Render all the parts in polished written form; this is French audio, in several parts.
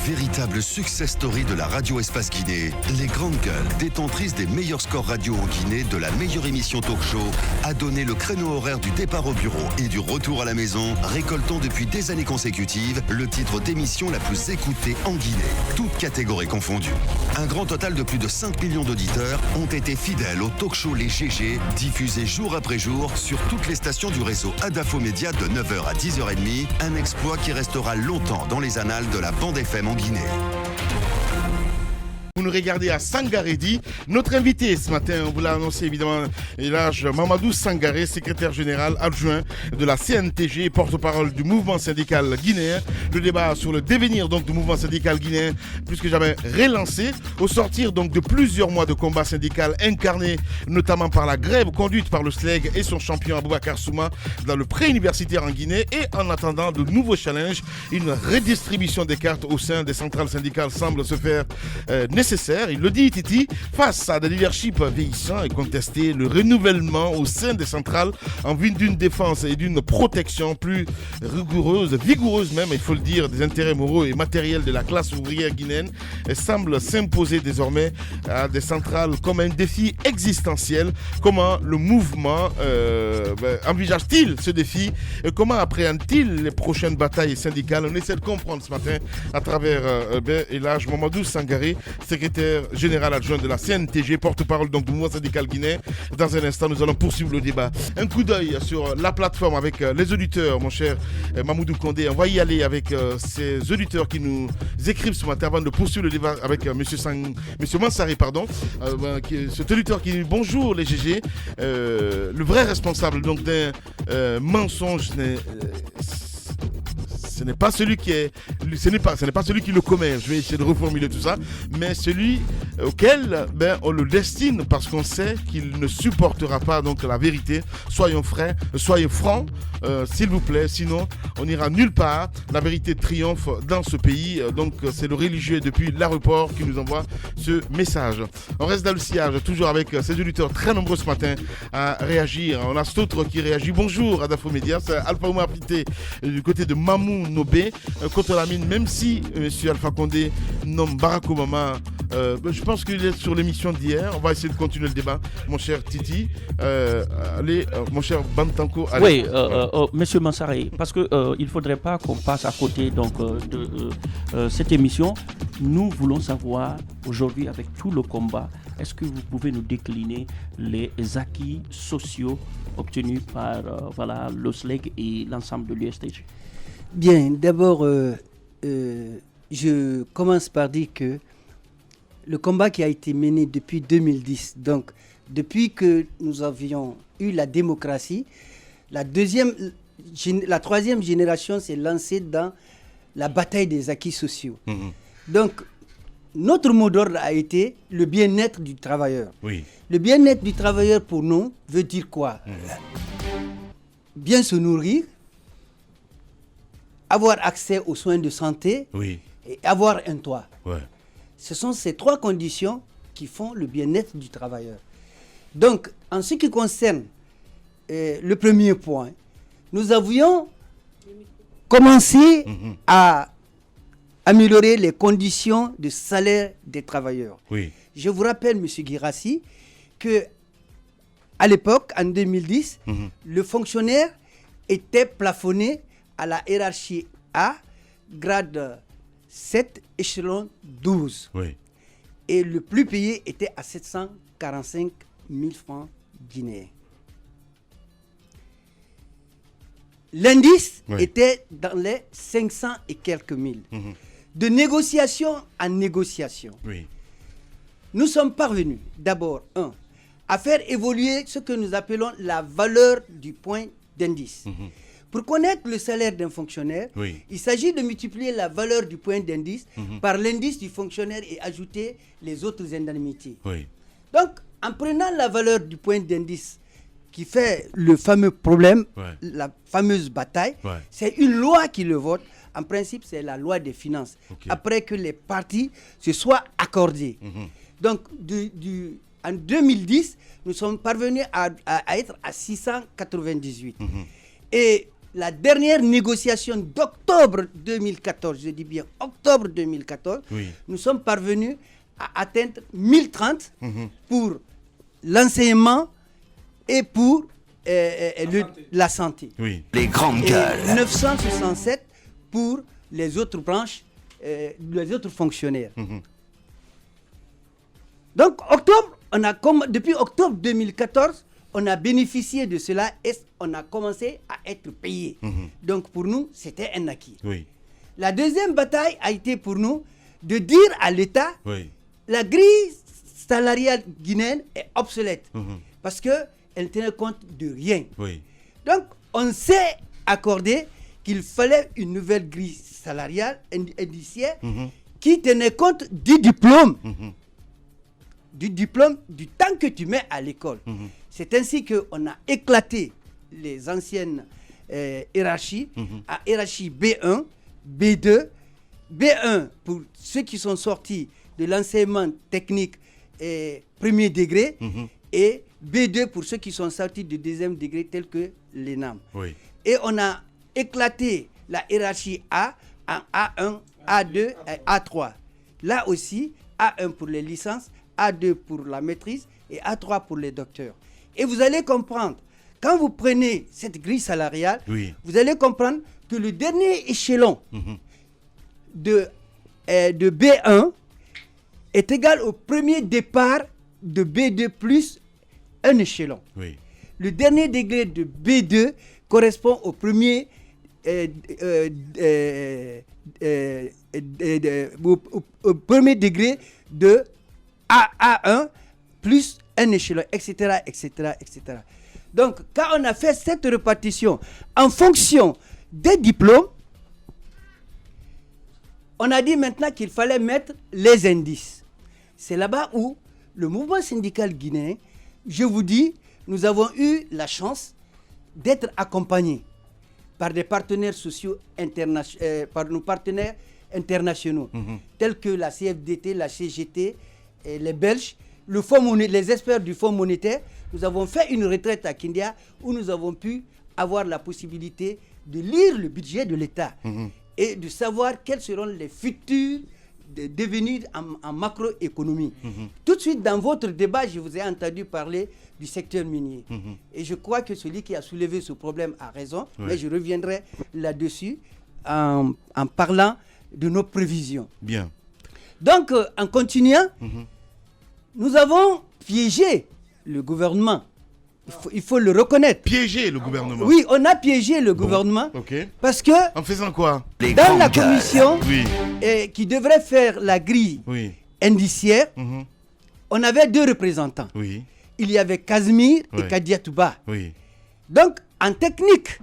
Véritable success story de la radio Espace Guinée, les grandes gueules, détentrices des meilleurs scores radio en Guinée, de la meilleure émission talk show, a donné le créneau horaire du départ au bureau et du retour à la maison, récoltant depuis des années consécutives le titre d'émission la plus écoutée en Guinée, toutes catégories confondues. Un grand total de plus de 5 millions d'auditeurs ont été fidèles au talk show Les GG, diffusé jour après jour sur toutes les stations du réseau Adafo Média de 9h à 10h30, un exploit qui restera longtemps dans les annales de la bande FM en Guinée. Vous nous regardez à Sangaredi. Notre invité ce matin, on vous l'a annoncé évidemment, est l'âge Mamadou Sangaré, secrétaire général adjoint de la CNTG et porte-parole du mouvement syndical guinéen. Le débat sur le devenir donc du mouvement syndical guinéen, plus que jamais relancé, au sortir donc de plusieurs mois de combat syndical incarné notamment par la grève conduite par le SLEG et son champion Aboubacar Souma dans le pré-universitaire en Guinée, et en attendant de nouveaux challenges, une redistribution des cartes au sein des centrales syndicales semble se faire nécessaire. Il le dit, Titi, face à des leaderships vieillissants et contester le renouvellement au sein des centrales en vue d'une défense et d'une protection plus rigoureuse, vigoureuse même, il faut le dire, des intérêts moraux et matériels de la classe ouvrière guinéenne, semble s'imposer désormais à des centrales comme un défi existentiel. Comment le mouvement envisage-t-il ce défi et comment appréhende-t-il les prochaines batailles syndicales? On essaie de comprendre ce matin à travers l'âge Mamadou Sangaré, secrétaire général adjoint de la CNTG, porte-parole donc du mouvement syndical guinéen. Dans un instant, nous allons poursuivre le débat. Un coup d'œil sur la plateforme avec les auditeurs, mon cher Mamoudou Condé. On va y aller avec ces auditeurs qui nous écrivent ce matin avant de poursuivre le débat avec Monsieur Mansari, cet auditeur qui dit bonjour les GG. Le vrai responsable donc d'un mensonge ce n'est pas celui qui le commet. Je vais essayer de reformuler tout ça, mais celui auquel on le destine parce qu'on sait qu'il ne supportera pas donc la vérité. Soyons francs, s'il vous plaît, sinon on n'ira nulle part. La vérité triomphe dans ce pays. Donc c'est le religieux depuis l'aéroport qui nous envoie ce message. On reste dans le sillage, toujours avec ces auditeurs très nombreux ce matin à réagir. On a cet autre qui réagit. Bonjour Adafo Média, c'est Alpha Oumar Pité du côté de Mamou Nobé contre la mine, même si M. Alpha Condé nomme Barack Obama. Je pense qu'il est sur l'émission d'hier. On va essayer de continuer le débat, mon cher Titi. Allez, mon cher Bantanko. Oui, Monsieur Mansari, parce qu'il ne faudrait pas qu'on passe à côté donc, de cette émission. Nous voulons savoir aujourd'hui, avec tout le combat, est-ce que vous pouvez nous décliner les acquis sociaux obtenus par le SLEG et l'ensemble de l'USTG? Bien, d'abord, je commence par dire que le combat qui a été mené depuis 2010, donc depuis que nous avions eu la démocratie, la troisième génération s'est lancée dans la bataille des acquis sociaux. Donc, notre mot d'ordre a été le bien-être du travailleur. Oui. Le bien-être du travailleur, pour nous, veut dire quoi? Bien se nourrir, avoir accès aux soins de santé, oui, et avoir un toit. Ouais. Ce sont ces trois conditions qui font le bien-être du travailleur. Donc, en ce qui concerne le premier point, nous avions commencé à améliorer les conditions de salaire des travailleurs. Oui. Je vous rappelle, M. Guirassi, qu'à l'époque, en 2010, le fonctionnaire était plafonné à la hiérarchie A, grade 7, échelon 12. Oui. Et le plus payé était à 745 000 francs guinéens. L'indice était dans les 500 et quelques mille. De négociation en négociation, nous sommes parvenus, d'abord, à faire évoluer ce que nous appelons la valeur du point d'indice. Pour connaître le salaire d'un fonctionnaire, il s'agit de multiplier la valeur du point d'indice par l'indice du fonctionnaire et ajouter les autres indemnités. Donc, en prenant la valeur du point d'indice qui fait le fameux problème, la fameuse bataille, c'est une loi qui le vote. En principe, c'est la loi des finances. Après que les partis se soient accordés. Donc, en 2010, nous sommes parvenus à être à 698. Et la dernière négociation d'octobre 2014, je dis bien octobre 2014, nous sommes parvenus à atteindre 1030 pour l'enseignement et pour la santé. Les grandes gueules. 967 pour les autres branches, les autres fonctionnaires. Donc, depuis octobre 2014, on a bénéficié de cela et on a commencé à être payé. Donc, pour nous, c'était un acquis. La deuxième bataille a été pour nous de dire à l'État la grille salariale guinéenne est obsolète parce qu'elle ne tenait compte de rien. Donc, on s'est accordé qu'il fallait une nouvelle grille salariale indiciaire qui tenait compte du diplôme. Du temps que tu mets à l'école. C'est ainsi qu'on a éclaté les anciennes hiérarchies à hiérarchie B1, B2, B1 pour ceux qui sont sortis de l'enseignement technique premier degré et B2 pour ceux qui sont sortis du deuxième degré tel que l'ENAM. Et on a éclaté la hiérarchie A en A1, A2 et A3. Là aussi, A1 pour les licences, A2 pour la maîtrise et A3 pour les docteurs. Et vous allez comprendre, quand vous prenez cette grille salariale, vous allez comprendre que le dernier échelon de B1 est égal au premier départ de B2 plus un échelon. Le dernier degré de B2 correspond au premier au premier degré de A1 plus un échelon, etc., etc., etc. Donc, quand on a fait cette répartition en fonction des diplômes, on a dit maintenant qu'il fallait mettre les indices. C'est là-bas où le mouvement syndical guinéen, je vous dis, nous avons eu la chance d'être accompagnés par des partenaires sociaux par nos partenaires internationaux, tels que la CFDT, la CGT, et les Belges, les experts du Fonds monétaire. Nous avons fait une retraite à Kindia où nous avons pu avoir la possibilité de lire le budget de l'État et de savoir quels seront les futurs devenus en macroéconomie. Tout de suite, dans votre débat, je vous ai entendu parler du secteur minier. Et je crois que celui qui a soulevé ce problème a raison, mais je reviendrai là-dessus en parlant de nos prévisions. Bien. Donc, en continuant, nous avons piégé le gouvernement. Il faut le reconnaître. Piégé le gouvernement. Oui, on a piégé le gouvernement. Parce que... En faisant quoi? Dans la commission qui devrait faire la grille indiciaire, on avait deux représentants. Il y avait Casimir et Kadia Touba. Donc, en technique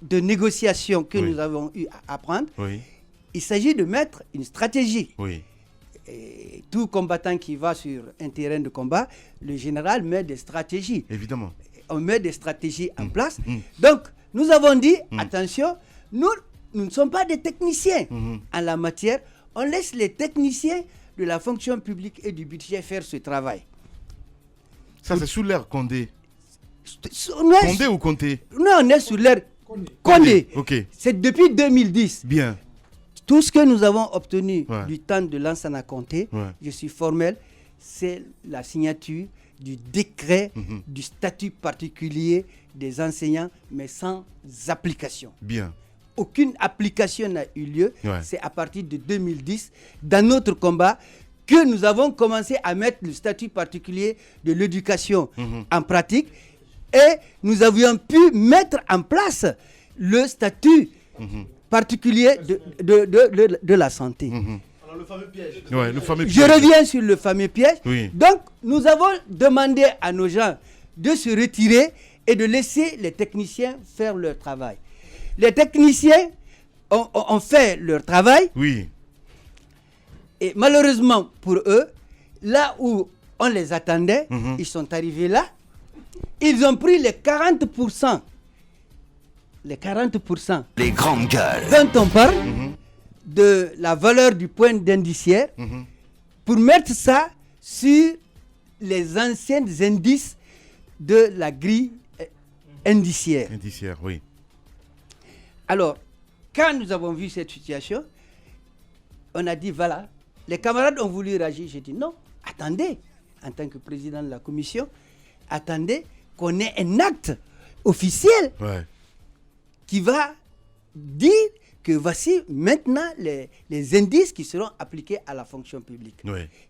de négociation que nous avons eu à apprendre, il s'agit de mettre une stratégie. Et tout combattant qui va sur un terrain de combat, le général met des stratégies. Évidemment. On met des stratégies en place. Donc, nous avons dit, attention, nous ne sommes pas des techniciens en la matière. On laisse les techniciens de la fonction publique et du budget faire ce travail. Ça, c'est sous l'ère Condé. Condé ou Conté? Non, on est sous l'ère Condé. C'est depuis 2010. Bien. Tout ce que nous avons obtenu du temps de Lansana Conté, je suis formel, c'est la signature du décret du statut particulier des enseignants, mais sans application. Bien. Aucune application n'a eu lieu. C'est à partir de 2010, dans notre combat, que nous avons commencé à mettre le statut particulier de l'éducation en pratique et nous avions pu mettre en place le statut particulier de la santé. Alors, le fameux piège. Le fameux piège. Je reviens sur le fameux piège. Donc, nous avons demandé à nos gens de se retirer et de laisser les techniciens faire leur travail. Les techniciens ont fait leur travail. Et malheureusement pour eux, là où on les attendait, ils sont arrivés là. Ils ont pris les 40%. Les 40%. Les grandes gueules. Dont on parle de la valeur du point d'indiciaire pour mettre ça sur les anciens indices de la grille indiciaire. Alors, quand nous avons vu cette situation, on a dit, voilà, les camarades ont voulu réagir. J'ai dit, non, attendez, en tant que président de la commission, attendez qu'on ait un acte officiel qui va dire que voici maintenant les indices qui seront appliqués à la fonction publique.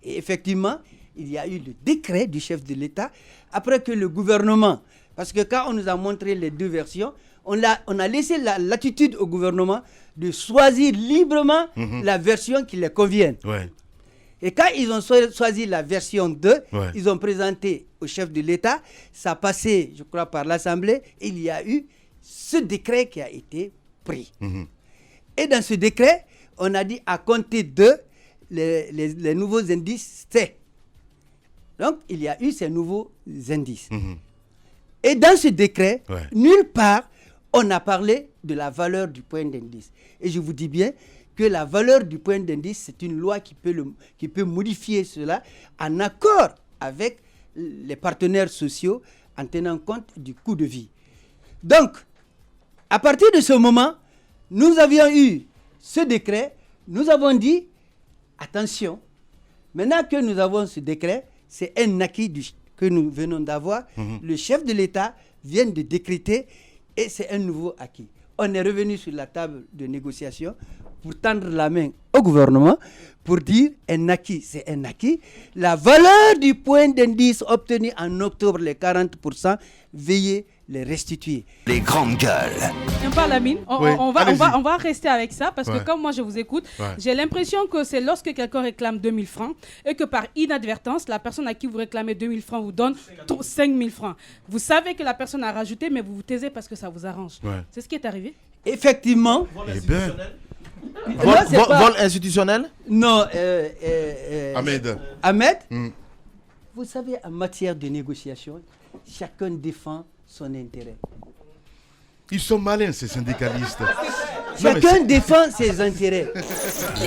Et effectivement, il y a eu le décret du chef de l'État, après que le gouvernement, parce que quand on nous a montré les deux versions, on a laissé la latitude au gouvernement de choisir librement la version qui leur convienne. Et quand ils ont choisi la version 2, ils ont présenté au chef de l'État, ça a passé, je crois, par l'Assemblée, et il y a eu ce décret qui a été pris. Et dans ce décret, on a dit à compter de les nouveaux indices, c'est. Donc, il y a eu ces nouveaux indices. Et dans ce décret, nulle part, on a parlé de la valeur du point d'indice. Et je vous dis bien que la valeur du point d'indice, c'est une loi qui peut modifier cela en accord avec les partenaires sociaux en tenant compte du coût de vie. Donc, à partir de ce moment, nous avions eu ce décret, nous avons dit, attention, maintenant que nous avons ce décret, c'est un acquis que nous venons d'avoir, le chef de l'État vient de décréter et c'est un nouveau acquis. On est revenu sur la table de négociation pour tendre la main au gouvernement pour dire un acquis, c'est un acquis. La valeur du point d'indice obtenu en octobre, les 40%, veuillez les restituer. Les grandes gueules. On va rester avec ça parce que comme moi je vous écoute, j'ai l'impression que c'est lorsque quelqu'un réclame 2000 francs et que par inadvertance, la personne à qui vous réclamez 2000 francs vous donne 5000 francs. Vous savez que la personne a rajouté, mais vous vous taisez parce que ça vous arrange. C'est ce qui est arrivé. Effectivement. Vol institutionnel? Non. Ahmed. Vous savez, en matière de négociation, chacun défend son intérêt. Ils sont malins, ces syndicalistes. Chacun défend ses intérêts.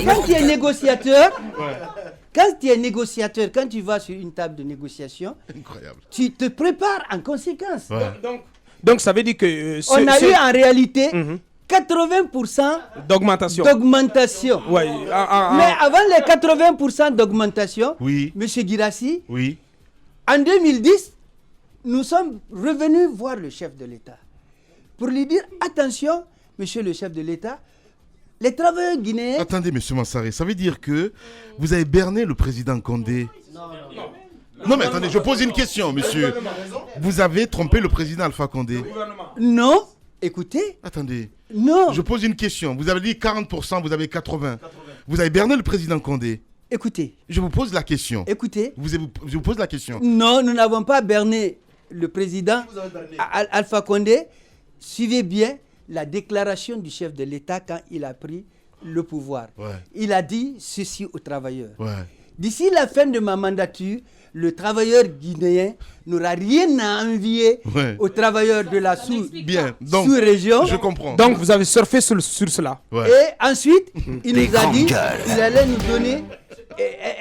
Quand tu es négociateur, quand tu vas sur une table de négociation, incroyable, tu te prépares en conséquence. Donc ça veut dire que... on a eu en réalité 80% d'augmentation. Mais avant les 80% d'augmentation, M. Guirassy, en 2010, nous sommes revenus voir le chef de l'État pour lui dire, attention, monsieur le chef de l'État, les travailleurs guinéens... Attendez, monsieur Mansaré, ça veut dire que vous avez berné le président Condé? Non, mais attendez, je pose une question, monsieur. Vous avez trompé le président Alpha Condé? Non, écoutez. Attendez. Non. Je pose une question. Vous avez dit 40%, vous avez 80%. Vous avez berné le président Condé? Écoutez. Je vous pose la question. Écoutez. Je vous pose la question. Non, nous n'avons pas berné le président Alpha Condé. Suivez bien la déclaration du chef de l'État quand il a pris le pouvoir. Il a dit ceci aux travailleurs. D'ici la fin de ma mandature, le travailleur guinéen n'aura rien à envier aux travailleurs de la sous-région. Je comprends. Donc vous avez surfé sur cela. Et ensuite, il nous a dit qu'il allait nous donner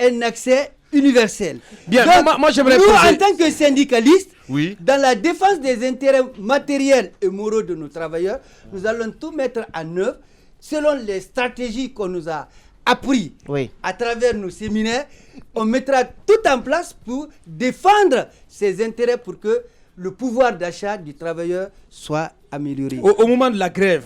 un accès universel. Bien, donc, moi j'aimerais nous, en tant que syndicalistes, oui, dans la défense des intérêts matériels et moraux de nos travailleurs, nous allons tout mettre en œuvre selon les stratégies qu'on nous a appris à travers nos séminaires. On mettra tout en place pour défendre ces intérêts pour que le pouvoir d'achat du travailleur soit amélioré. Au moment de la grève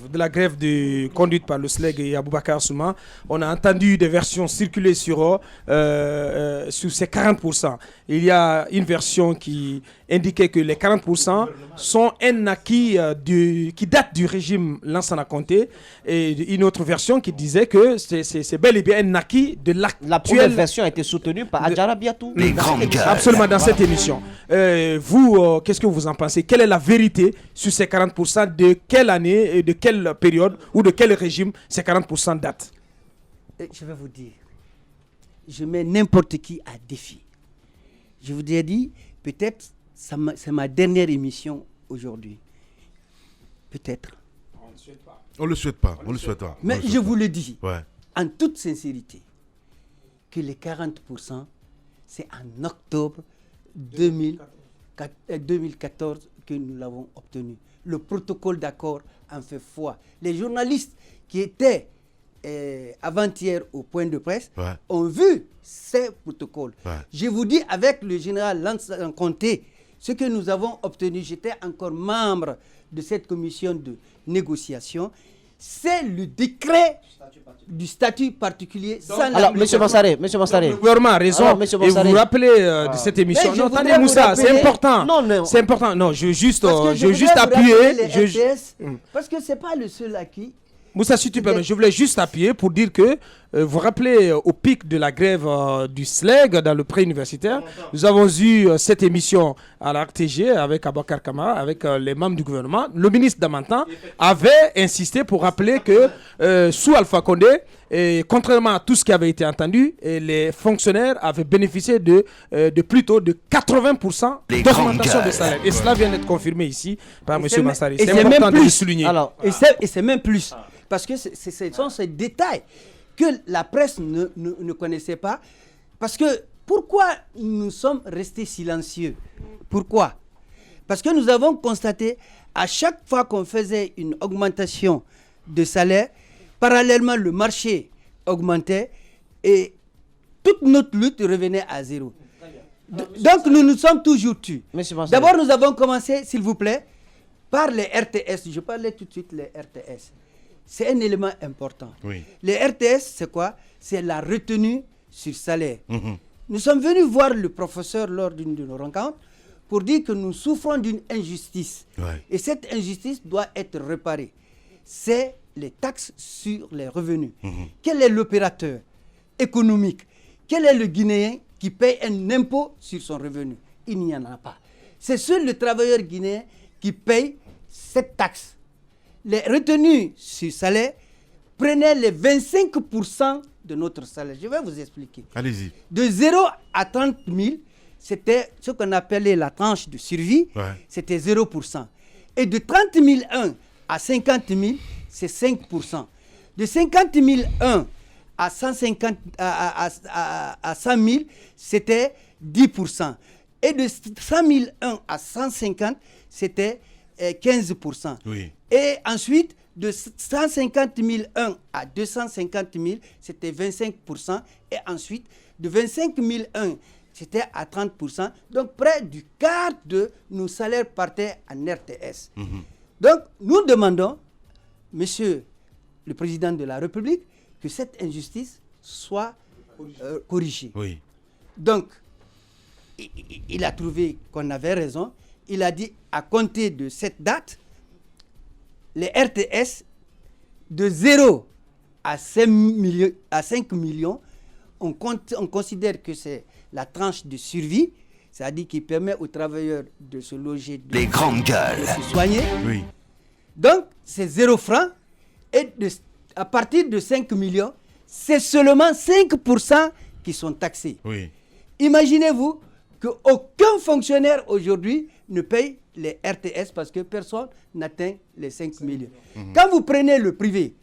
conduite par le SLEG et Aboubakar Souma, on a entendu des versions circuler sur ces 40%. Il y a une version qui indiquait que les 40% sont un acquis qui date du régime Lansana Conté, et une autre version qui disait que c'est bel et bien un acquis de l'actuelle... La première version a été soutenue par Adjara Biatou. Absolument, dans cette émission. Vous, qu'est-ce que vous en pensez? Quelle est la vérité sur ces 40%? De quelle année et de quelle période ou de quel régime ces 40% datent? Je vais vous dire, je mets n'importe qui à défi. Je vous ai dit, peut-être c'est ma dernière émission aujourd'hui. Peut-être. On ne le souhaite pas. On le souhaite pas. Mais je vous le dis, en toute sincérité, que les 40%, c'est en octobre 2014 que nous l'avons obtenu. le protocole d'accord en fait foi. Les journalistes qui étaient avant-hier au point de presse ont vu ces protocoles. Je vous dis, avec le général Lansana Conté, ce que nous avons obtenu, j'étais encore membre de cette commission de négociation, c'est le décret du statut particulier. Alors, M. Mansaré, le gouvernement a raison. Alors, et vous vous rappelez de cette émission. Non, attendez, Moussa, c'est important. C'est important. Non, je veux juste appuyer. Parce que ce n'est pas le seul acquis. Moussa, si tu permets, je voulais juste appuyer pour dire que vous vous rappelez au pic de la grève du SLEG dans le pré-universitaire, nous avons eu cette émission à la RTG avec Abakar Kamara, avec les membres du gouvernement. Le ministre Damantan avait insisté pour rappeler que sous Alpha Condé, et contrairement à tout ce qui avait été entendu, les fonctionnaires avaient bénéficié de plutôt de 80% d'augmentation de salaire. Et cela vient d'être confirmé ici par M. Mansari. C'est important de le souligner. Alors, et c'est même plus. Parce que ce sont ces détails que la presse ne connaissait pas. Parce que pourquoi nous sommes restés silencieux? Pourquoi? Parce que nous avons constaté, à chaque fois qu'on faisait une augmentation de salaire, parallèlement le marché augmentait et toute notre lutte revenait à zéro. Donc nous nous sommes toujours tus. D'abord nous avons commencé, s'il vous plaît, par les RTS. Je parlais tout de suite des RTS. C'est un élément important. Oui. Les RTS, c'est quoi? C'est la retenue sur salaire. Nous sommes venus voir le professeur lors d'une de nos rencontres pour dire que nous souffrons d'une injustice. Et cette injustice doit être réparée. C'est les taxes sur les revenus. Quel est l'opérateur économique? Quel est le Guinéen qui paye un impôt sur son revenu? Il n'y en a pas. C'est seul le travailleur guinéen qui paye cette taxe. Les retenues sur salaire prenaient les 25% de notre salaire. Je vais vous expliquer. Allez-y. De 0 à 30 000, c'était ce qu'on appelait la tranche de survie, c'était 0%. Et de 30 001 à 50 000, c'est 5%. De 50 001 à 150, à 100 000, c'était 10%. Et de 100 001 à 150, c'était 15%. Oui. Et ensuite, de 150 001 à 250 000, c'était 25%. Et ensuite, de 25 001, c'était à 30%. Donc, près du quart de nos salaires partaient en RTS. Donc, nous demandons, Monsieur le Président de la République, que cette injustice soit corrigée. Oui. Donc, il a trouvé qu'on avait raison. Il a dit, à compter de cette date, les RTS, de 0 à 5 millions, on considère que c'est la tranche de survie, c'est-à-dire qui permet aux travailleurs de se loger, de se soigner. Oui. Donc, c'est 0 francs. Et à partir de 5 millions, c'est seulement 5% qui sont taxés. Oui. Imaginez-vous qu'aucun fonctionnaire aujourd'hui ne paye les RTS parce que personne n'atteint les 5 millions. Quand vous prenez le privé,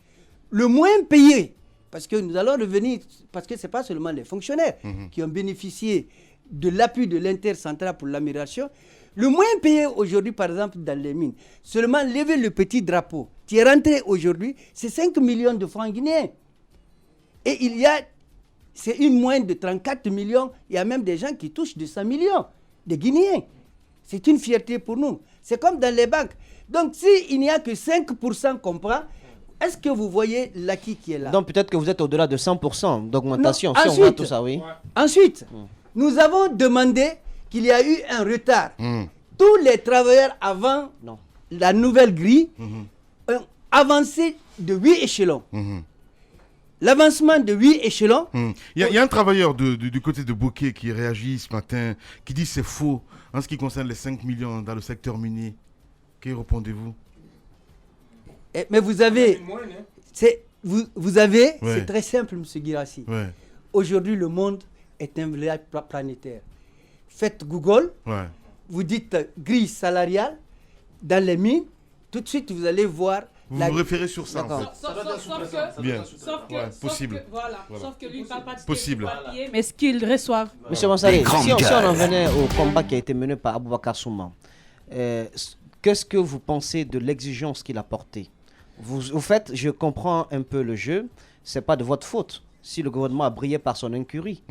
le moins payé, parce que nous allons revenir, parce que ce n'est pas seulement les fonctionnaires qui ont bénéficié de l'appui de l'intercentral pour l'amélioration, le moins payé aujourd'hui, par exemple, dans les mines, seulement lever le petit drapeau qui est rentré aujourd'hui, c'est 5 millions de francs guinéens. Et c'est une moyenne de 34 millions. Il y a même des gens qui touchent 200 millions de Guinéens. C'est une fierté pour nous. C'est comme dans les banques. Donc, s'il n'y a que 5% qu'on prend, est-ce que vous voyez l'acquis qui est là? Donc, peut-être que vous êtes au-delà de 100% d'augmentation. Si on voit tout ça, oui. Ensuite, nous avons demandé qu'il y a eu un retard. Tous les travailleurs avant la nouvelle grille ont avancé de 8 échelons. L'avancement de 8 échelons. Il y a un travailleur du côté de Bouquet qui réagit ce matin, qui dit que c'est faux en ce qui concerne les 5 millions dans le secteur minier. Que répondez-vous? Mais vous avez... C'est très simple, M. Guirassi. Aujourd'hui, le monde est un village planétaire. Faites Google, vous dites grille salariale dans les mines, tout de suite vous allez voir... Vous vous référez sur ça, en fait. Sauf que lui, il ne parle pas de papier, mais ce qu'ils reçoivent. Monsieur Mansari, si on en venait au combat qui a été mené par Aboubakar Souma, qu'est-ce que vous pensez de l'exigence qu'il a portée? Au fait, je comprends un peu le jeu. Ce n'est pas de votre faute. Si le gouvernement a brillé par son incurie,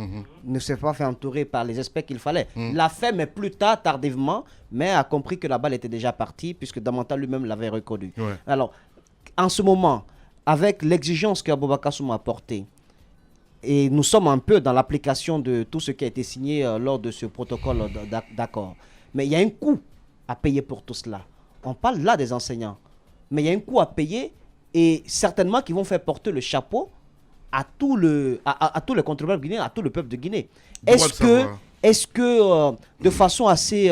ne s'est pas fait entourer par les experts qu'il fallait. L'a fait, mais plus tard, tardivement, mais a compris que la balle était déjà partie, puisque Damanta lui-même l'avait reconnu. Ouais. Alors, en ce moment, avec l'exigence qu'Aboubacar Souma a portée, et nous sommes un peu dans l'application de tout ce qui a été signé lors de ce protocole d'accord. Mais il y a un coût à payer pour tout cela. On parle là des enseignants. Mais il y a un coût à payer et certainement qu'ils vont faire porter le chapeau à tous les contribuables guinéens, à tout le peuple de Guinée. Est-ce que de façon assez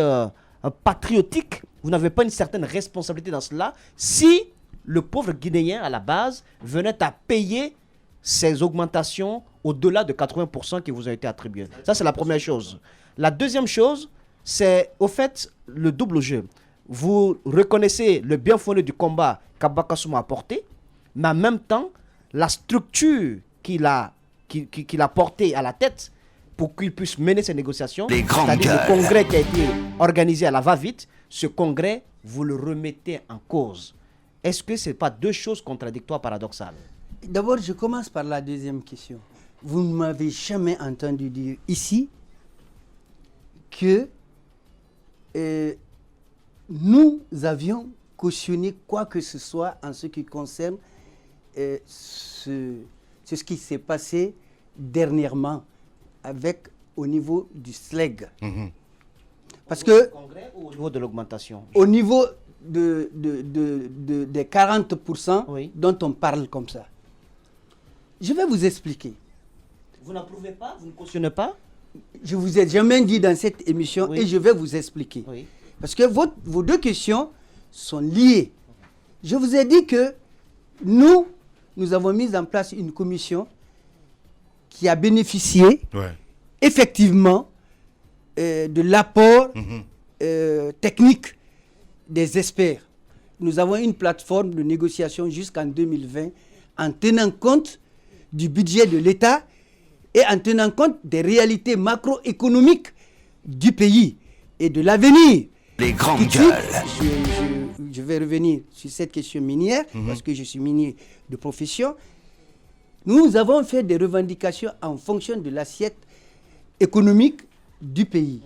patriotique, vous n'avez pas une certaine responsabilité dans cela si le pauvre Guinéen à la base venait à payer ces augmentations au-delà de 80% qui vous ont été attribuées? Ça, c'est la première chose. La deuxième chose, c'est au fait le double jeu. Vous reconnaissez le bien fondé du combat qu'Aboubacar Souma a porté, mais en même temps, la structure qu'il a portée à la tête pour qu'il puisse mener ces négociations, c'est-à-dire le congrès qui a été organisé à la va-vite, ce congrès, vous le remettez en cause. Est-ce que ce n'est pas deux choses contradictoires, paradoxales? D'abord, je commence par la deuxième question. Vous ne m'avez jamais entendu dire ici que nous avions cautionné quoi que ce soit en ce qui concerne ce qui s'est passé dernièrement au niveau du SLEG. Parce que au niveau de l'augmentation, au niveau des 40% oui, dont on parle comme ça. Je vais vous expliquer. Vous n'approuvez pas? Vous ne cautionnez pas? Je vous ai jamais dit dans cette émission oui, et je vais vous expliquer. Oui. Parce que vos deux questions sont liées. Je vous ai dit que nous avons mis en place une commission qui a bénéficié effectivement de l'apport technique des experts. Nous avons une plateforme de négociation jusqu'en 2020 en tenant compte du budget de l'État et en tenant compte des réalités macroéconomiques du pays et de l'avenir. Les grandes gueules. Je vais revenir sur cette question minière, parce que je suis minier de profession. Nous avons fait des revendications en fonction de l'assiette économique du pays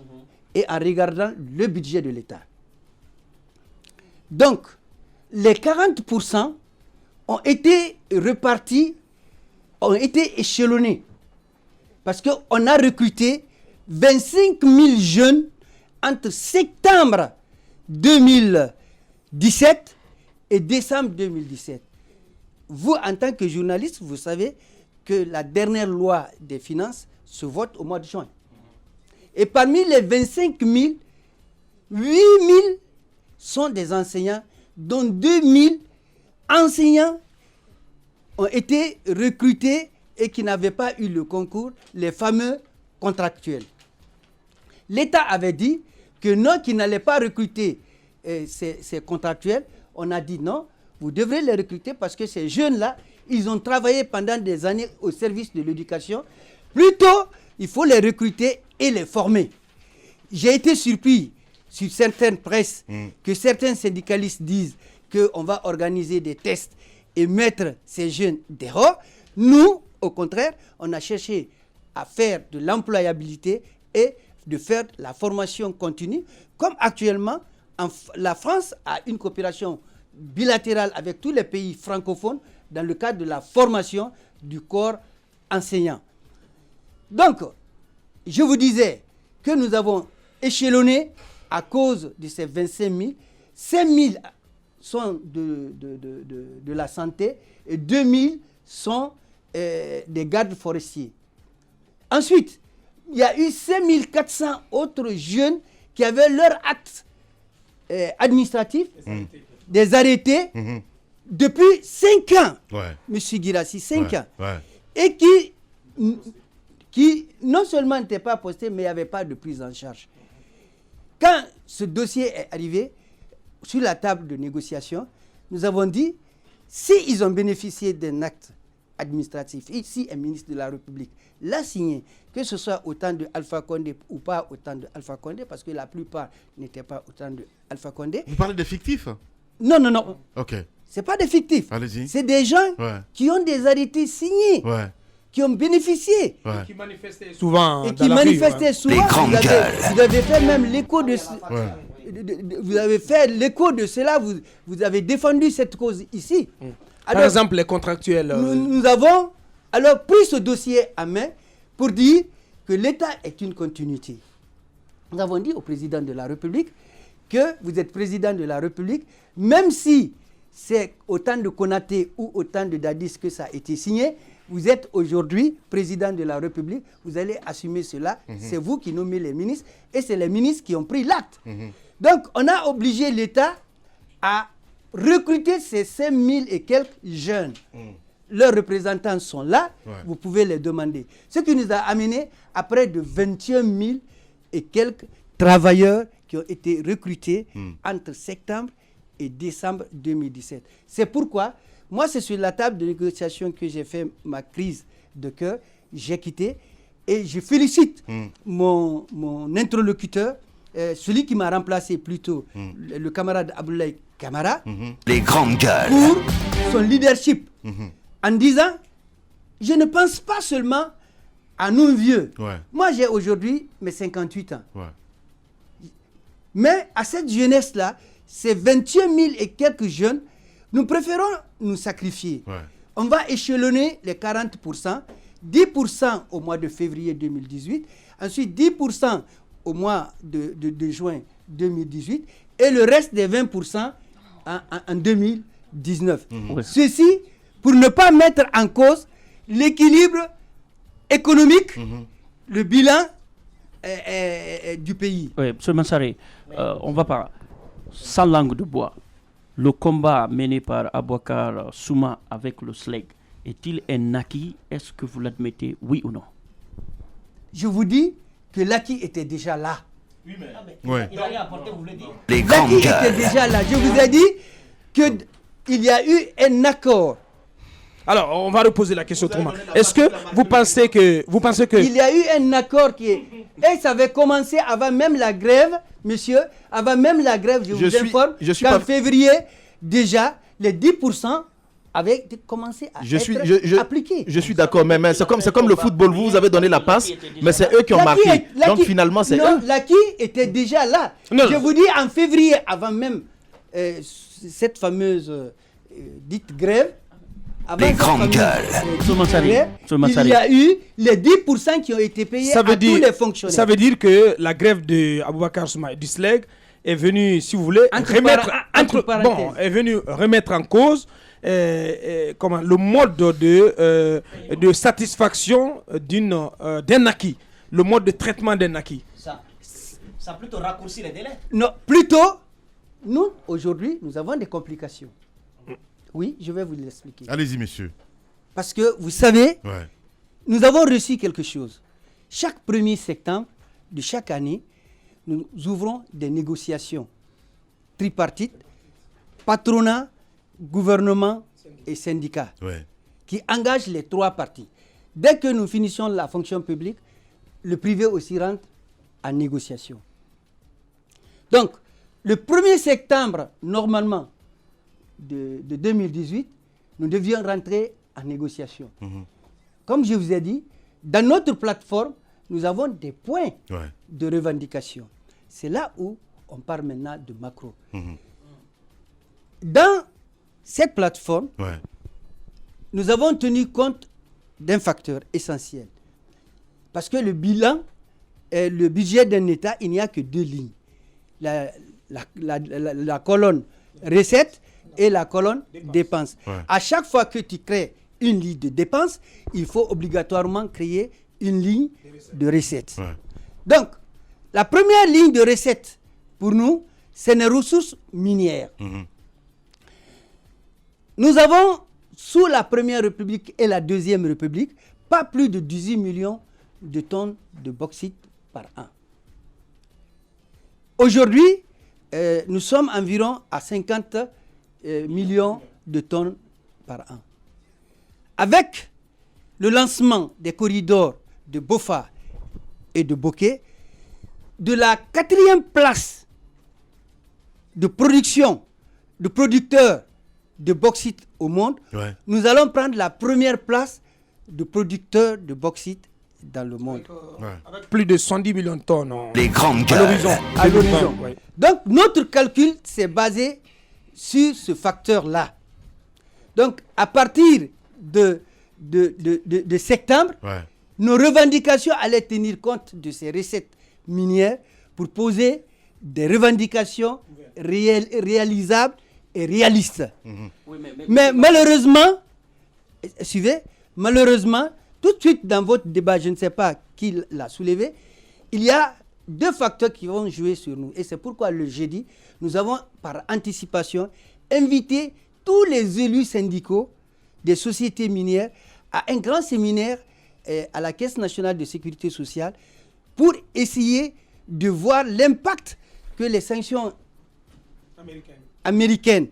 et en regardant le budget de l'État. Donc, les 40% ont été repartis, ont été échelonnés. Parce qu'on a recruté 25 000 jeunes entre septembre 2017 et décembre 2017. Vous, en tant que journaliste, vous savez que la dernière loi des finances se vote au mois de juin. Et parmi les 25 000, 8 000 sont des enseignants, dont 2 000 enseignants ont été recrutés et qui n'avaient pas eu le concours, les fameux contractuels. L'État avait dit que non, qu'il n'allait pas recruter ces contractuels. On a dit non, vous devrez les recruter parce que ces jeunes-là, ils ont travaillé pendant des années au service de l'éducation. Plutôt, il faut les recruter et les former. J'ai été surpris sur certaines presses que certains syndicalistes disent qu'on va organiser des tests et mettre ces jeunes dehors. Nous, au contraire, on a cherché à faire de l'employabilité et de faire la formation continue. Comme actuellement, la France a une coopération bilatérale avec tous les pays francophones dans le cadre de la formation du corps enseignant. Donc, je vous disais que nous avons échelonné à cause de ces 25 000. 5 000 sont de la santé et 2 000 sont des gardes forestiers. Ensuite, il y a eu 5 400 autres jeunes qui avaient leur acte administratif, des arrêtés, depuis 5 ans. Monsieur Guirassy, 5 ans. Et qui non seulement n'étaient pas postés, mais il n'y avait pas de prise en charge. Quand ce dossier est arrivé sur la table de négociation, nous avons dit, s'ils ont bénéficié d'un acte administratif, si un ministre de la République l'a signé, que ce soit au temps de Alpha Condé ou pas au temps de Alpha Condé, parce que la plupart n'étaient pas au temps de Alpha Condé. Vous parlez des fictifs? Non, non, non. Ok. C'est pas des fictifs. Allez-y. C'est des gens qui ont des arrêtés signés, qui ont bénéficié. Qui manifestaient souvent. Et qui manifestaient souvent. Vous avez fait même l'écho de... Vous avez fait l'écho de cela, vous avez défendu cette cause ici. Alors, par exemple, les contractuels. Nous avons alors pris ce dossier à main pour dire que l'État est une continuité. Nous avons dit au président de la République que vous êtes président de la République, même si c'est au temps de Konaté ou au temps de Dadis que ça a été signé, vous êtes aujourd'hui président de la République, vous allez assumer cela, c'est vous qui nommez les ministres et c'est les ministres qui ont pris l'acte. Donc, on a obligé l'État à recruter ces 5000 et quelques jeunes. Leurs représentants sont là, vous pouvez les demander. Ce qui nous a amené à près de 21 000 et quelques travailleurs qui ont été recrutés entre septembre et décembre 2017. C'est pourquoi, moi, c'est sur la table de négociation que j'ai fait ma crise de cœur, j'ai quitté et je félicite mon interlocuteur, celui qui m'a remplacé plutôt, le camarade Aboulaye Kamara, les grandes gueules, pour son leadership, en disant, je ne pense pas seulement à nous vieux. Moi, j'ai aujourd'hui mes 58 ans. Mais à cette jeunesse-là, ces 21 000 et quelques jeunes, nous préférons nous sacrifier. On va échelonner les 40%, 10% au mois de février 2018, ensuite 10% au mois de juin 2018 et le reste des 20% en 2019. Ceci pour ne pas mettre en cause l'équilibre économique, le bilan du pays. Oui, M. Mansaré, on va pas, sans langue de bois, le combat mené par Aboubacar Souma avec le SLEG est-il un acquis? Est-ce que vous l'admettez, oui ou non? Je vous dis que l'acquis était déjà là. Oui, mais il a rien apporté, vous voulez dire? L'acquis était déjà là. Je vous ai dit qu'il y a eu un accord. Alors, on va reposer la question autrement. Est-ce que vous pensez que... Il y a eu un accord qui est... Et ça avait commencé avant même la grève, monsieur. Avant même la grève, je vous informe qu'en février, déjà, les 10% avaient commencé à être appliqués. Je suis d'accord, mais c'est comme le football. Vous avez donné la passe, mais c'est eux qui ont marqué. Donc finalement, c'est eux. L'acquis était déjà là. Je vous dis, en février, avant même cette fameuse dite grève, les grandes gueules. Il y a eu les 10% qui ont été payés à tous les fonctionnaires. Ça veut dire que la grève de Aboubacar Souma et du SLEG est venue, si vous voulez, remettre en cause le mode de satisfaction d'un acquis, le mode de traitement d'un acquis. Ça a plutôt raccourci les délais. Non, plutôt, nous, aujourd'hui, nous avons des complications. Oui, je vais vous l'expliquer. Allez-y, monsieur. Parce que, vous savez, nous avons reçu quelque chose. Chaque 1er septembre de chaque année, nous ouvrons des négociations tripartites, patronat, gouvernement et syndicats, qui engagent les 3 parties. Dès que nous finissons la fonction publique, le privé aussi rentre en négociation. Donc, le 1er septembre, normalement, de 2018, nous devions rentrer en négociation. Comme je vous ai dit, dans notre plateforme, nous avons des points de revendication. C'est là où on parle maintenant de macro. Dans cette plateforme, nous avons tenu compte d'un facteur essentiel. Parce que le bilan, le budget d'un État, il n'y a que 2 lignes. La colonne recettes et la colonne dépenses. À chaque fois que tu crées une ligne de dépenses, il faut obligatoirement créer une ligne de recettes. Donc, la première ligne de recettes, pour nous, c'est les ressources minières. Nous avons, sous la Première République et la Deuxième République, pas plus de 18 millions de tonnes de bauxite par an. Aujourd'hui, nous sommes environ à 50 millions de tonnes par an. avec le lancement des corridors de Bofa et de Boké, de la 4e place de production, de producteurs de bauxite au monde, nous allons prendre la 1re place de producteurs de bauxite dans le monde. Avec plus de 110 millions de tonnes. Les grandes à l'horizon. Donc, notre calcul s'est basé sur ce facteur-là. Donc, à partir de septembre, nos revendications allaient tenir compte de ces recettes minières pour poser des revendications réalisables et réalistes. Mais malheureusement, malheureusement, tout de suite dans votre débat, je ne sais pas qui l'a soulevé, il y a 2 facteurs qui vont jouer sur nous. Et c'est pourquoi le jeudi, nous avons par anticipation invité tous les élus syndicaux des sociétés minières à un grand séminaire à la Caisse nationale de sécurité sociale pour essayer de voir l'impact que les sanctions américaines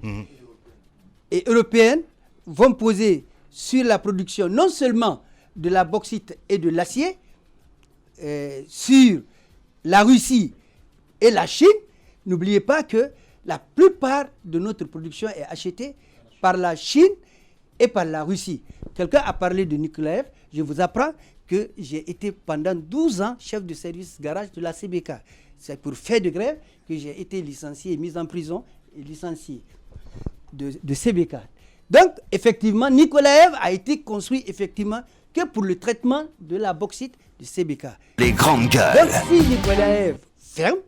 et européennes vont poser sur la production non seulement de la bauxite et de l'acier, sur la Russie et la Chine. N'oubliez pas que la plupart de notre production est achetée par la Chine et par la Russie. Quelqu'un a parlé de Nikolaev. Je vous apprends que j'ai été pendant 12 ans chef de service garage de la CBK. C'est pour fait de grève que j'ai été licencié et mis en prison et licencié de CBK. Donc, effectivement, Nikolaev a été construit effectivement que pour le traitement de la bauxite de CBK. Les grandes gueules. Donc, si Nikolaev ferme,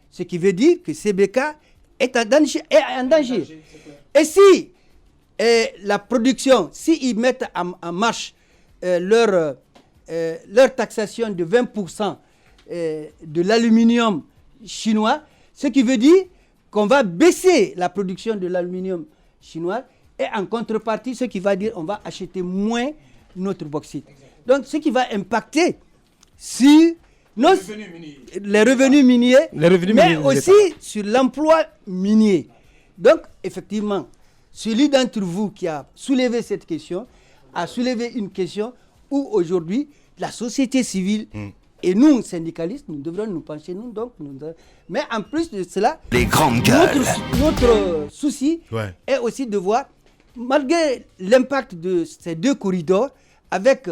ce qui veut dire que CBK est en danger. Et si la production, s'ils mettent en marche leur taxation de 20% de l'aluminium chinois, ce qui veut dire qu'on va baisser la production de l'aluminium chinois et en contrepartie, ce qui va dire qu'on va acheter moins notre bauxite. Donc, ce qui va impacter sur les revenus miniers, mais aussi sur l'emploi minier. Donc, effectivement, celui d'entre vous qui a soulevé cette question a soulevé une question où aujourd'hui, la société civile et nous, syndicalistes, nous devrons nous pencher. Mais en plus de cela, les grandes gueules. Notre souci est aussi de voir, malgré l'impact de ces 2 corridors, avec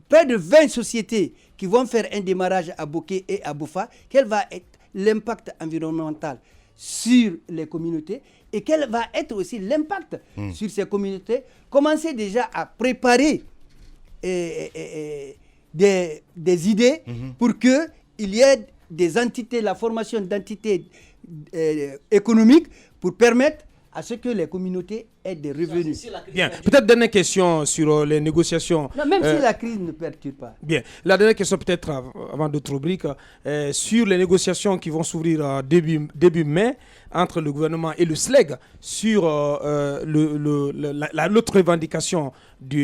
près de 20 sociétés qui vont faire un démarrage à Boké et à Bofa, quel va être l'impact environnemental sur les communautés et quel va être aussi l'impact sur ces communautés. Commencez déjà à préparer des idées pour qu'il y ait des entités, la formation d'entités économiques pour permettre à ce que les communautés aient des revenus. Bien, peut-être dernière question sur les négociations. Non, même si la crise ne perturbe pas. Bien, la dernière question peut-être avant d'autres rubriques, sur les négociations qui vont s'ouvrir début mai entre le gouvernement et le SLEG sur l'autre revendication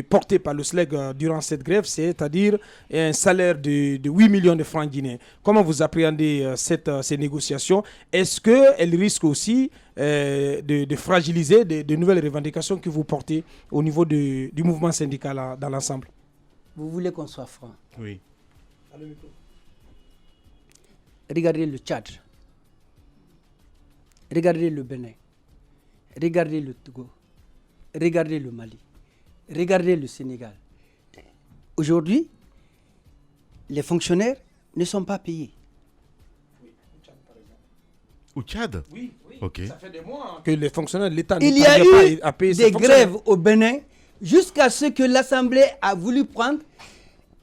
portée par le SLEG durant cette grève, c'est-à-dire un salaire de 8 millions de francs guinéens. Comment vous appréhendez ces négociations? Est-ce qu'elles risquent aussi de fragiliser de nouvelles revendications que vous portez au niveau du mouvement syndical dans l'ensemble? Vous voulez qu'on soit franc? Oui. Regardez le Tchad. Regardez le Bénin. Regardez le Togo. Regardez le Mali. Regardez le Sénégal. Aujourd'hui, les fonctionnaires ne sont pas payés. Au Tchad? Oui. Okay. Ça fait des mois que les fonctionnaires de l'État il y a eu des grèves au Bénin jusqu'à ce que l'Assemblée a voulu prendre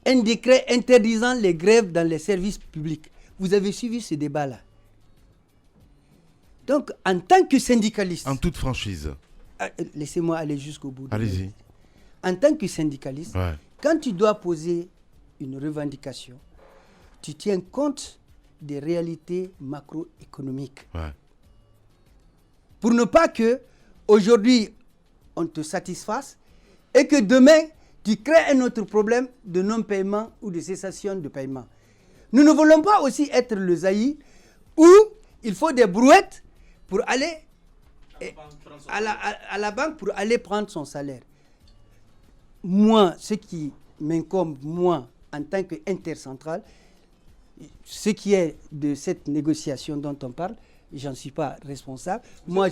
un décret interdisant les grèves dans les services publics. Vous avez suivi ce débat-là. Donc, en tant que syndicaliste... En toute franchise. Laissez-moi aller jusqu'au bout. Allez-y. En tant que syndicaliste, quand tu dois poser une revendication, tu tiens compte des réalités macroéconomiques. Pour ne pas que aujourd'hui on te satisfasse et que demain tu crées un autre problème de non-paiement ou de cessation de paiement. Nous ne voulons pas aussi être le Zaïre où il faut des brouettes pour aller à la banque pour aller prendre son salaire. moi, ce qui m'incombe, moi, en tant qu'intercentrale, ce qui est de cette négociation dont on parle, j'en suis pas responsable. Moi,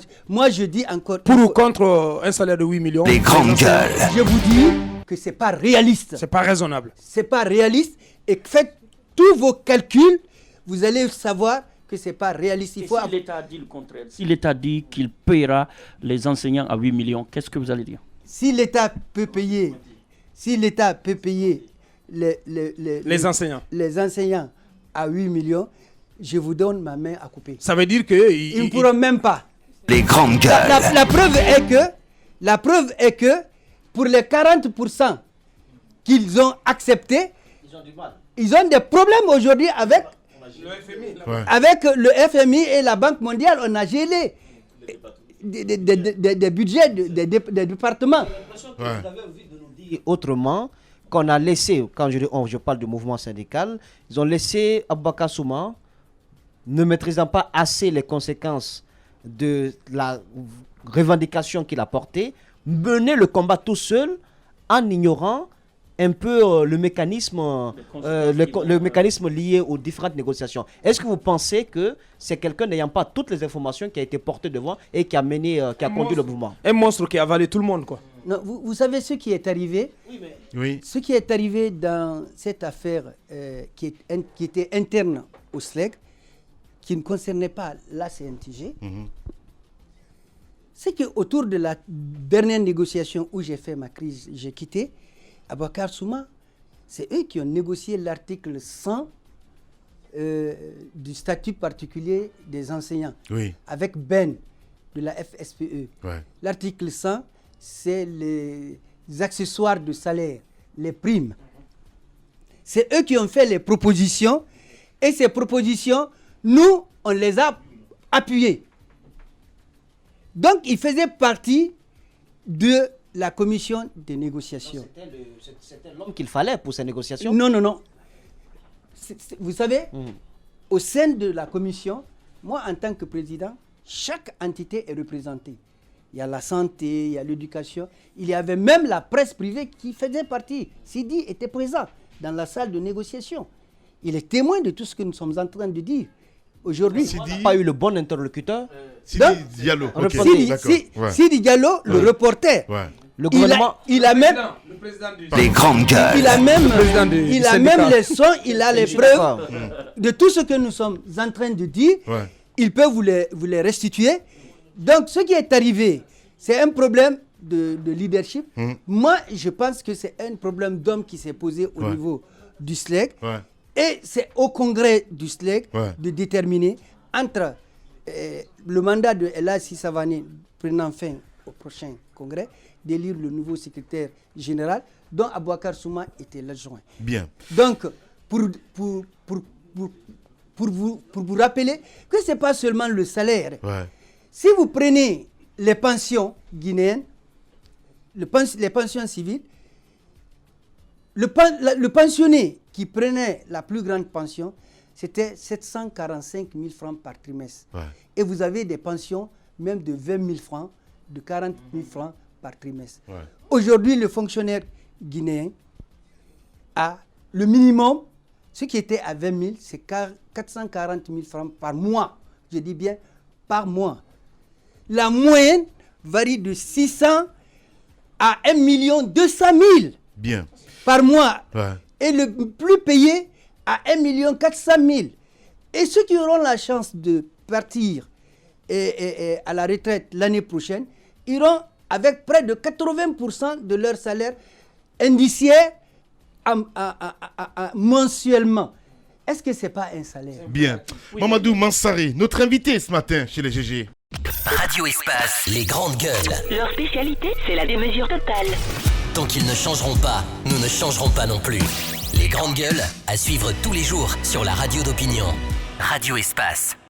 je dis encore... Pour ou contre un salaire de 8 millions? Les grandes gueules. Je vous dis que c'est pas réaliste. C'est pas raisonnable. C'est pas réaliste. Et faites tous vos calculs, vous allez savoir que c'est pas réaliste. Si l'État dit le contraire, si l'État dit qu'il paiera les enseignants à 8 millions, qu'est-ce que vous allez dire? Si l'État peut payer, les enseignants à 8 millions, je vous donne ma main à couper. Ça veut dire que... Ils ne pourront même pas. Les grandes gueules. La preuve est que pour les 40% qu'ils ont acceptés, ils ont des problèmes aujourd'hui avec le FMI et la Banque mondiale. On a gelé des budgets des départements. Vous avez envie de nous dire autrement qu'on a laissé, quand je parle du mouvement syndical, ils ont laissé Aboubakar Souma, ne maîtrisant pas assez les conséquences de la revendication qu'il a portée, mener le combat tout seul en ignorant un peu le mécanisme lié aux différentes négociations. Est-ce que vous pensez que c'est quelqu'un n'ayant pas toutes les informations qui a été porté devant et qui a conduit le mouvement? Un monstre qui a avalé tout le monde, quoi. Non, vous savez ce qui est arrivé? Oui. Ce qui est arrivé dans cette affaire qui était interne au SLEG, qui ne concernait pas la CNTG, c'est qu'autour de la dernière négociation où j'ai fait ma crise, j'ai quitté, Aboubakar Souma, c'est eux qui ont négocié l'article 100 du statut particulier des enseignants, avec Ben de la FSPE. L'article 100, c'est les accessoires de salaire, les primes. C'est eux qui ont fait les propositions, et ces propositions, nous, on les a appuyées. Donc, ils faisaient partie de la commission de négociation. C'était l'homme qu'il fallait pour ces négociations? Non. Vous savez, au sein de la commission, moi, en tant que président, chaque entité est représentée. Il y a la santé, il y a l'éducation. Il y avait même la presse privée qui faisait partie. Sidi était présent dans la salle de négociation. Il est témoin de tout ce que nous sommes en train de dire. Aujourd'hui, on n'a pas eu le bon interlocuteur. Sidi Diallo. Sidi Diallo, le reporter. Le gouvernement, il a même les grandes gueules. Il a même les sons, il a les preuves de tout ce que nous sommes en train de dire. Il peut vous les restituer. Donc, ce qui est arrivé, c'est un problème de leadership. Moi, je pense que c'est un problème d'homme qui s'est posé au niveau du SLEG. Et c'est au congrès du SLEG de déterminer entre le mandat de Elhadji Savané prenant fin au prochain congrès, d'élire le nouveau secrétaire général, dont Aboubakar Souma était l'adjoint. Bien. Donc, pour vous rappeler que ce n'est pas seulement le salaire. Si vous prenez les pensions guinéennes, les pensions civiles, le pensionné qui prenait la plus grande pension, c'était 745 000 francs par trimestre. Et vous avez des pensions même de 20 000 francs, de 40 000 francs par trimestre. Aujourd'hui, le fonctionnaire guinéen a le minimum, ce qui était à 20 000, c'est 440 000 francs par mois. Je dis bien par mois. La moyenne varie de 600 à 1 200 000 bien. Par mois. Et le plus payé à 1 400 000. Et ceux qui auront la chance de partir à la retraite l'année prochaine, iront avec près de 80% de leur salaire indiciaire mensuellement. Est-ce que ce n'est pas un salaire? Bien. Mamadou Mansari, notre invité ce matin chez les GG. Radio Espace, les grandes gueules. Leur spécialité, c'est la démesure totale. Tant qu'ils ne changeront pas, nous ne changerons pas non plus. Les grandes gueules, à suivre tous les jours sur la radio d'opinion. Radio Espace.